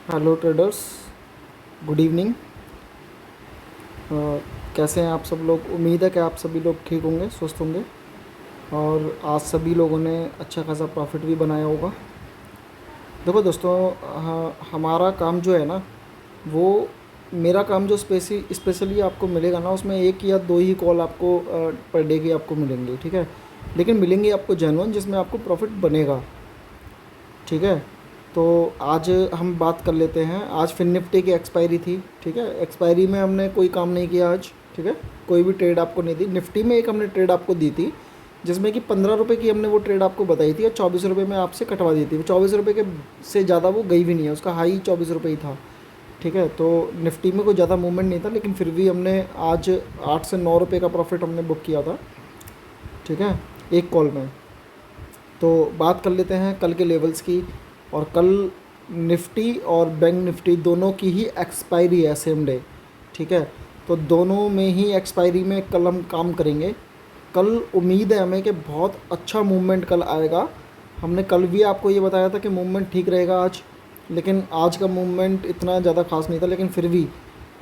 Hello traders, good evening. कैसे हैं आप सब लोग? उम्मीद है कि आप सभी लोग ठीक होंगे, स्वस्थ होंगे और आज सभी लोगों ने अच्छा खासा प्रॉफिट भी बनाया होगा। देखो दोस्तों, हमारा काम जो है ना, वो मेरा काम जो स्पेशली आपको मिलेगा ना, उसमें एक या दो ही कॉल आपको पर डे की आपको मिलेंगी, ठीक है। लेकिन मिलेंगी आपको जेन्युइन, जिसमें आपको प्रॉफिट बनेगा, ठीक है। तो आज हम बात कर लेते हैं। आज फिन निफ्टी की एक्सपायरी थी, ठीक है। एक्सपायरी में हमने कोई काम नहीं किया आज, ठीक है। कोई भी ट्रेड आपको नहीं दी। निफ्टी में एक हमने ट्रेड आपको दी थी, जिसमें कि 15 रुपये की हमने वो ट्रेड आपको बताई थी और 24 रुपये में आपसे कटवा दी थी। 24 रुपये के से ज़्यादा वो गई भी नहीं है, उसका हाई 24 रुपये ही था, ठीक है। तो निफ्टी में कोई ज़्यादा मूवमेंट नहीं था, लेकिन फिर भी हमने आज 8 से 9 रुपये का प्रॉफिट हमने बुक किया था, ठीक है, एक कॉल में। तो बात कर लेते हैं कल के लेवल्स की। और कल निफ्टी और बैंक निफ्टी दोनों की ही एक्सपायरी है सेम डे, ठीक है। तो दोनों में ही एक्सपायरी में कल हम काम करेंगे। कल उम्मीद है हमें कि बहुत अच्छा मूवमेंट कल आएगा। हमने कल भी आपको ये बताया था कि मूवमेंट ठीक रहेगा आज, लेकिन आज का मूवमेंट इतना ज़्यादा खास नहीं था। लेकिन फिर भी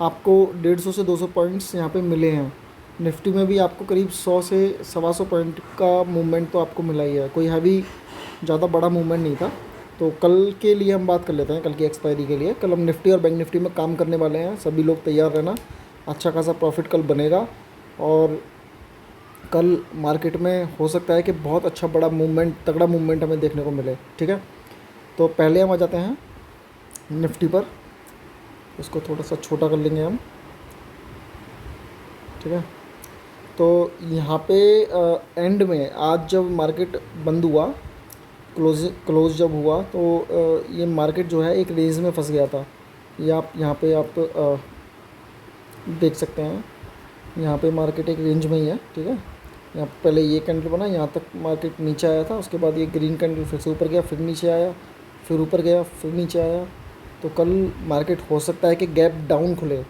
आपको 150 से 200 पॉइंट्स यहाँ पे मिले हैं। निफ्टी में भी आपको करीब 100 से 125 पॉइंट का मूवमेंट तो आपको मिला ही है, कोई हैवी ज़्यादा बड़ा मूवमेंट नहीं था। तो कल के लिए हम बात कर लेते हैं, कल की एक्सपायरी के लिए। कल हम निफ्टी और बैंक निफ्टी में काम करने वाले हैं, सभी लोग तैयार रहना। अच्छा खासा प्रॉफिट कल बनेगा और कल मार्केट में हो सकता है कि बहुत अच्छा बड़ा मूवमेंट, तगड़ा मूवमेंट हमें देखने को मिले, ठीक है। तो पहले हम आ जाते हैं निफ्टी पर। इसको थोड़ा सा छोटा कर लेंगे हम, ठीक है। तो यहाँ पे एंड में आज जब मार्केट बंद हुआ, क्लोज जब हुआ, तो ये मार्केट जो है एक रेंज में फंस गया था। ये आप यहाँ पे आप देख सकते हैं। यहाँ पे मार्केट एक रेंज में ही है, ठीक है। यहाँ पे पहले ये कैंडल बना, यहाँ तक मार्केट नीचे आया था, उसके बाद ये ग्रीन कैंडल फिर से ऊपर गया, फिर नीचे आया, फिर ऊपर गया, फिर नीचे आया। तो कल मार्केट हो सकता है कि गैप डाउन खुले।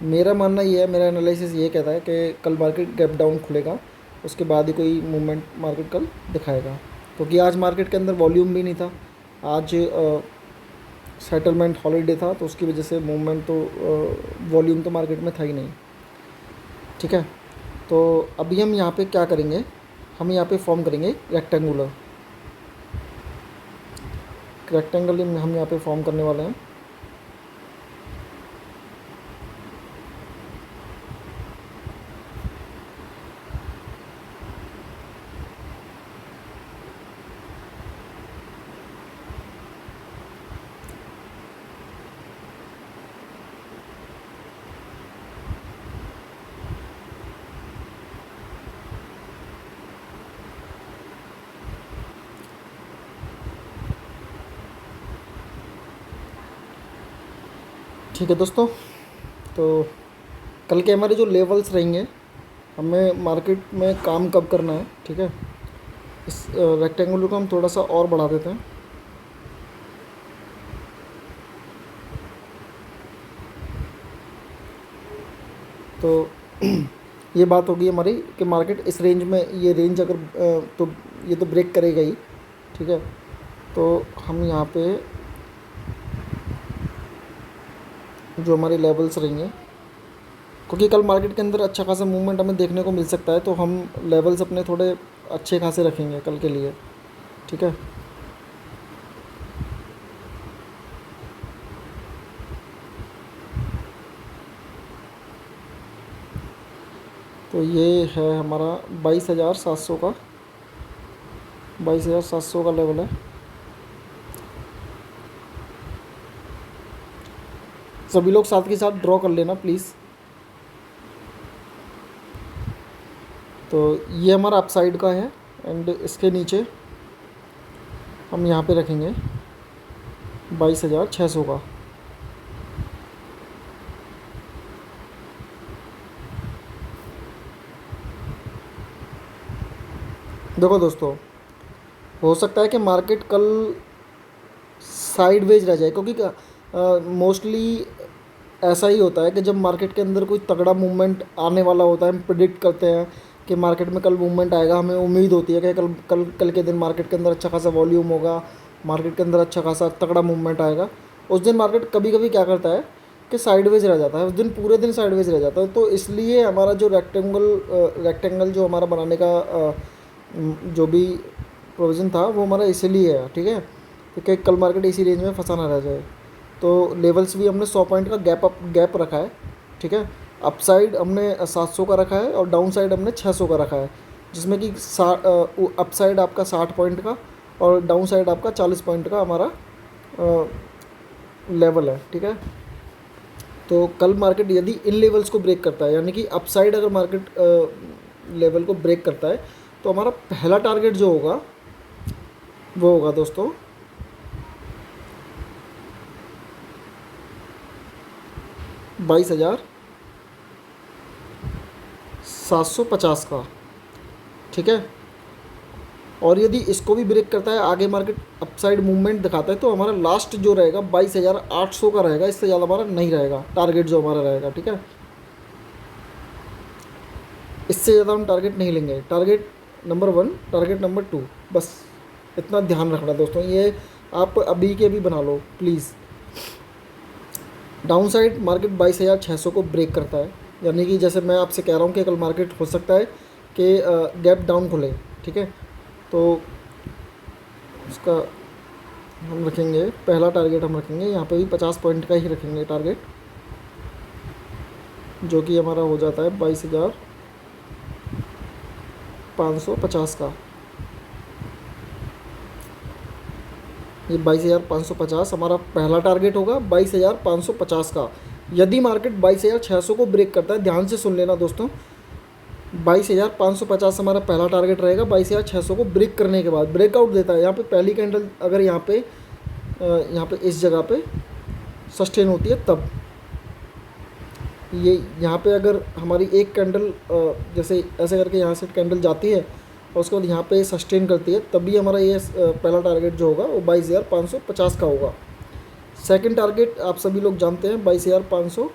मेरा मानना ये है, मेरा एनालिसिस ये कहता है कि कल मार्केट गैप डाउन खुलेगा, उसके बाद ही कोई मूवमेंट मार्केट कल दिखाएगा। क्योंकि आज मार्केट के अंदर वॉल्यूम भी नहीं था। आज सेटलमेंट हॉलीडे था, तो उसकी वजह से मूवमेंट तो वॉल्यूम तो मार्केट में था ही नहीं, ठीक है। तो अभी हम यहाँ पे क्या करेंगे, हम यहाँ पे फॉर्म करेंगे रेक्टेंगुलर। रेक्टेंगल हम यहाँ पे फॉर्म करने वाले हैं। ठीक है दोस्तों, तो कल के हमारे जो लेवल्स रहेंगे, हमें मार्केट में काम कब करना है, ठीक है। इस रेक्टेंगुलर को हम थोड़ा सा और बढ़ा देते हैं। तो ये बात होगी हमारी कि मार्केट इस रेंज में, ये रेंज अगर तो ये तो ब्रेक करेगा ही, ठीक है। तो हम यहाँ पे जो हमारे लेवल्स रहेंगे, क्योंकि कल मार्केट के अंदर अच्छा खासा मूवमेंट हमें देखने को मिल सकता है, तो हम लेवल्स अपने थोड़े अच्छे खासे रखेंगे कल के लिए, ठीक है। तो ये है हमारा 22,700 का, 22,700 का लेवल है। सभी लोग साथ के साथ ड्रॉ कर लेना प्लीज़। तो ये हमारा अपसाइड का है एंड इसके नीचे हम यहाँ पे रखेंगे 22,600 का। देखो दोस्तों, हो सकता है कि मार्केट कल साइडवेज रह जाए, क्योंकि मोस्टली ऐसा ही होता है कि जब मार्केट के अंदर कोई तगड़ा मूवमेंट आने वाला होता है, हम प्रिडिक्ट करते हैं कि मार्केट में कल मूवमेंट आएगा, हमें उम्मीद होती है कि कल के दिन मार्केट के अंदर अच्छा खासा वॉल्यूम होगा, मार्केट के अंदर अच्छा खासा तगड़ा मूवमेंट आएगा। उस दिन मार्केट कभी कभी क्या करता है कि साइडवेज रह जाता है, उस दिन पूरे दिन साइडवेज रह जाता है। तो इसलिए हमारा जो रेक्टेंगल जो हमारा बनाने का जो भी प्रोविज़न था वो हमारा इसीलिए है, ठीक है, क्योंकि कल मार्केट इसी रेंज में फंसा ना रह जाए। तो लेवल्स भी हमने 100 पॉइंट का गैप रखा है, ठीक है। अपसाइड हमने 700 का रखा है और डाउन साइड हमने 600 का रखा है, जिसमें कि अपसाइड आपका 60 पॉइंट का और डाउन साइड आपका 40 पॉइंट का हमारा लेवल है, ठीक है। तो कल मार्केट यदि इन लेवल्स को ब्रेक करता है, यानी कि अपसाइड अगर मार्केट लेवल को ब्रेक करता है, तो हमारा पहला टारगेट जो होगा वो होगा दोस्तों 22,750 का, ठीक है। और यदि इसको भी ब्रेक करता है, आगे मार्केट अपसाइड मूवमेंट दिखाता है, तो हमारा लास्ट जो रहेगा 22,800 का रहेगा, इससे ज़्यादा हमारा नहीं रहेगा टारगेट जो हमारा रहेगा, ठीक है। इससे ज़्यादा हम टारगेट नहीं लेंगे। टारगेट नंबर 1, टारगेट नंबर 2, बस इतना ध्यान रखना दोस्तों, ये आप अभी के अभी बना लो प्लीज़। डाउन साइड मार्केट 22,600 को ब्रेक करता है, यानी कि जैसे मैं आपसे कह रहा हूँ कि कल मार्केट हो सकता है कि गैप डाउन खुले, ठीक है। तो उसका हम रखेंगे, पहला टारगेट हम रखेंगे यहाँ पे भी 50 पॉइंट का ही रखेंगे टारगेट, जो कि हमारा हो जाता है 22,550 का। ये 22,550 हमारा पहला टारगेट होगा, 22,550 का। यदि मार्केट 22,600 को ब्रेक करता है, ध्यान से सुन लेना दोस्तों, 22,550 हमारा पहला टारगेट रहेगा। 22,600 को ब्रेक करने के बाद ब्रेकआउट देता है, यहाँ पे पहली कैंडल अगर यहाँ पे इस जगह पे सस्टेन होती है, तब ये यहाँ पे अगर हमारी एक कैंडल जैसे ऐसे करके यहाँ से कैंडल जाती है और उसके बाद यहाँ पे सस्टेन करती है, तभी हमारा ये पहला टारगेट जो होगा वो 22,550 का होगा। सेकंड टारगेट आप सभी लोग जानते हैं 22,500,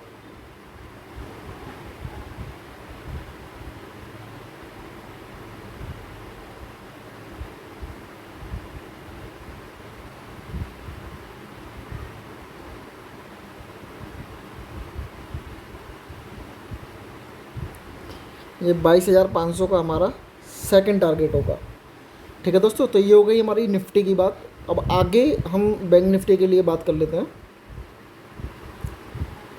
ये 22,500 का हमारा सेकंड टारगेट होगा, ठीक है दोस्तों। तो ये हो गई हमारी निफ्टी की बात। अब आगे हम बैंक निफ्टी के लिए बात कर लेते हैं।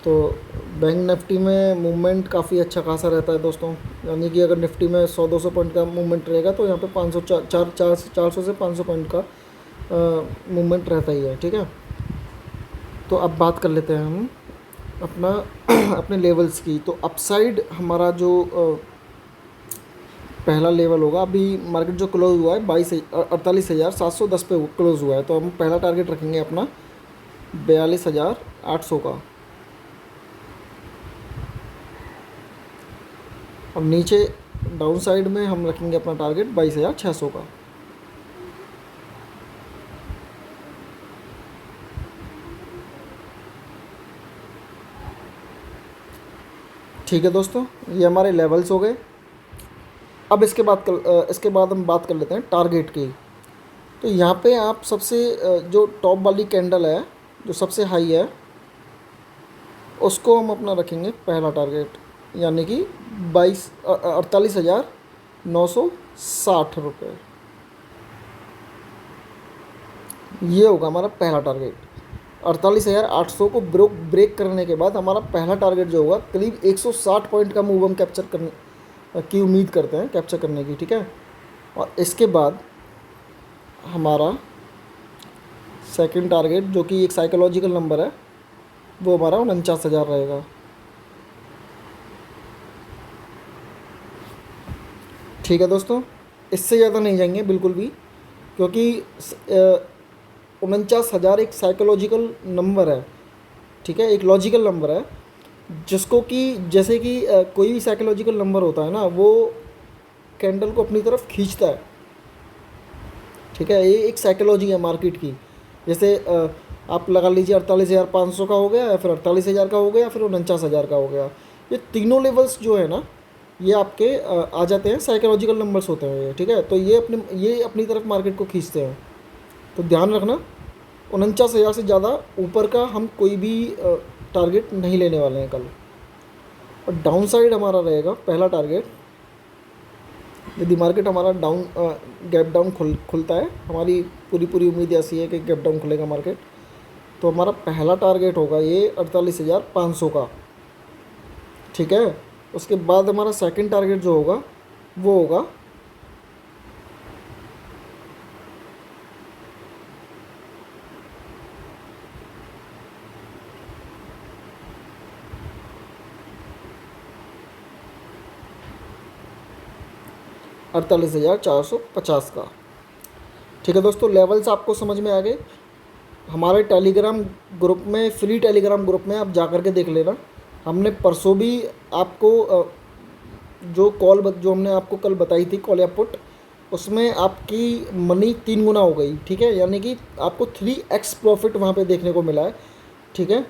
तो बैंक निफ्टी में मूवमेंट काफ़ी अच्छा खासा रहता है दोस्तों, यानी कि अगर निफ्टी में 100-200 पॉइंट का मूवमेंट रहेगा, तो यहाँ पे 400 से 500 पॉइंट का मूवमेंट रहता ही है, ठीक है। तो अब बात कर लेते हैं हम अपना अपने लेवल्स की। तो अपसाइड हमारा जो पहला लेवल होगा, अभी मार्केट जो क्लोज हुआ है 48,710 पे क्लोज हुआ है, तो हम पहला टारगेट रखेंगे अपना 42,800 का। अब नीचे डाउन साइड में हम रखेंगे अपना टारगेट 22,600 का। ठीक है दोस्तों, ये हमारे लेवल्स हो गए। अब इसके बाद हम बात कर लेते हैं टारगेट की। तो यहाँ पे आप सबसे जो टॉप वाली कैंडल है, जो सबसे हाई है, उसको हम अपना रखेंगे पहला टारगेट, यानी कि 48,960 रुपये। ये होगा हमारा पहला टारगेट। 48,800 को ब्रेक करने के बाद हमारा पहला टारगेट जो होगा, करीब 160 पॉइंट का मूव हम कैप्चर करने की उम्मीद करते हैं, कैप्चर करने की, ठीक है। और इसके बाद हमारा सेकंड टारगेट, जो कि एक साइकोलॉजिकल नंबर है, वो हमारा 49,000 रहेगा। ठीक है दोस्तों, इससे ज़्यादा नहीं जाएंगे बिल्कुल भी, क्योंकि 49,000 एक साइकोलॉजिकल नंबर है, ठीक है, एक लॉजिकल नंबर है, जिसको कि जैसे कि कोई भी साइकोलॉजिकल नंबर होता है ना, वो कैंडल को अपनी तरफ खींचता है, ठीक है। ये एक साइकोलॉजी है मार्केट की। जैसे आप लगा लीजिए 48,500 का हो गया, या फिर 48,000 का हो गया, या फिर 49,000 का हो गया। ये तीनों लेवल्स जो है ना, ये आपके आ जाते हैं, साइकोलॉजिकल नंबर्स होते हैं ये, ठीक है। तो ये अपनी तरफ मार्केट को खींचते हैं, तो ध्यान रखना। 49,000 से ज़्यादा ऊपर का हम कोई भी टारगेट नहीं लेने वाले हैं कल। और डाउन साइड हमारा रहेगा पहला टारगेट, यदि मार्केट हमारा डाउन गैप डाउन खुलता है, हमारी पूरी उम्मीद ऐसी है कि गैप डाउन खुलेगा मार्केट, तो हमारा पहला टारगेट होगा ये 48,500 का। ठीक है, उसके बाद हमारा सेकंड टारगेट जो होगा वो होगा 48,450 का। ठीक है दोस्तों, लेवल्स आपको समझ में आ गए। हमारे टेलीग्राम ग्रुप में, फ्री टेलीग्राम ग्रुप में आप जा कर के देख लेना। हमने परसों भी आपको जो हमने आपको कल बताई थी कॉल या पुट, उसमें आपकी मनी 3 गुना हो गई। ठीक है, यानी कि आपको 3x प्रॉफिट वहाँ पे देखने को मिला है। ठीक है,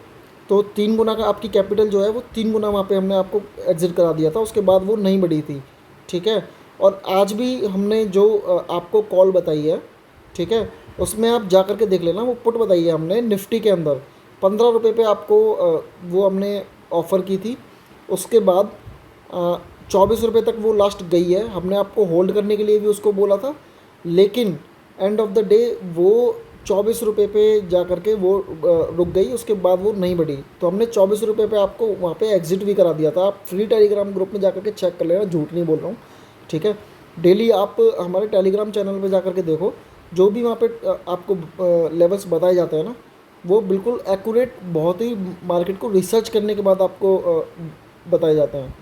तो 3 गुना का आपकी कैपिटल जो है वो 3 गुना वहाँ पे हमने आपको एग्जिट करा दिया था, उसके बाद वो नहीं बढ़ी थी। ठीक है, और आज भी हमने जो आपको कॉल बताई है, ठीक है, उसमें आप जा कर के देख लेना। वो पुट बताई है हमने निफ्टी के अंदर 15 रुपये पे आपको वो हमने ऑफ़र की थी। उसके बाद 24 रुपये तक वो लास्ट गई है। हमने आपको होल्ड करने के लिए भी उसको बोला था, लेकिन एंड ऑफ द डे वो 24 रुपये पे जा कर के वो रुक गई, उसके बाद वो नहीं बढ़ी। तो हमने 24 रुपये पे आपको वहाँ पे एग्ज़िट भी करा दिया था। आप फ्री टेलीग्राम ग्रुप में जा कर के चेक कर लेना, झूठ नहीं बोल रहा हूँ। ठीक है, डेली आप हमारे टेलीग्राम चैनल पे जा कर के देखो, जो भी वहाँ पे आपको लेवल्स बताए जाते हैं ना, वो बिल्कुल एक्यूरेट, बहुत ही मार्केट को रिसर्च करने के बाद आपको बताए जाते हैं।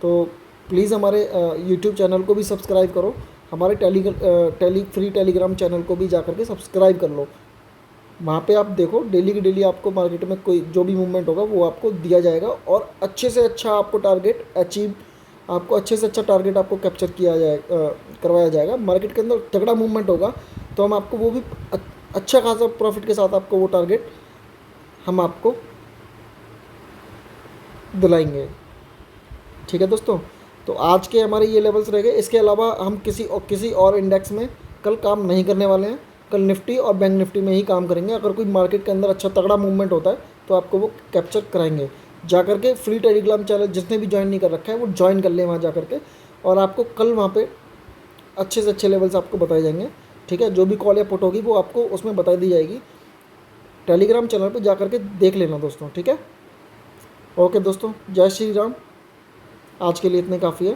तो प्लीज़ हमारे यूट्यूब चैनल को भी सब्सक्राइब करो, हमारे फ्री टेलीग्राम चैनल को भी जा कर के सब्सक्राइब कर लो। वहाँ पे आप देखो, डेली की डेली आपको मार्केट में कोई जो भी मूवमेंट होगा वो आपको दिया जाएगा, और अच्छे से अच्छा आपको टारगेट अचीव, आपको अच्छे से अच्छा टारगेट आपको कैप्चर किया जाए करवाया जाएगा। मार्केट के अंदर तगड़ा मूवमेंट होगा तो हम आपको वो भी अच्छा खासा प्रॉफिट के साथ आपको वो टारगेट हम आपको दिलाएंगे। ठीक है दोस्तों, तो आज के हमारे ये लेवल्स रह गए। इसके अलावा हम किसी और इंडेक्स में कल काम नहीं करने वाले हैं। कल निफ्टी और बैंक निफ्टी में ही काम करेंगे। अगर कोई मार्केट के अंदर अच्छा तगड़ा मूवमेंट होता है तो आपको वो कैप्चर कराएंगे। जा कर के फ्री टेलीग्राम चैनल जिसने भी ज्वाइन नहीं कर रखा है वो ज्वाइन कर लें वहाँ जा कर के, और आपको कल वहाँ पे अच्छे से अच्छे लेवल्स आपको बताए जाएंगे। ठीक है, जो भी कॉल या पुट होगी वो आपको उसमें बता दी जाएगी। टेलीग्राम चैनल पे जा कर के देख लेना दोस्तों। ठीक है, ओके दोस्तों, जय श्री राम। आज के लिए इतने काफ़ी है।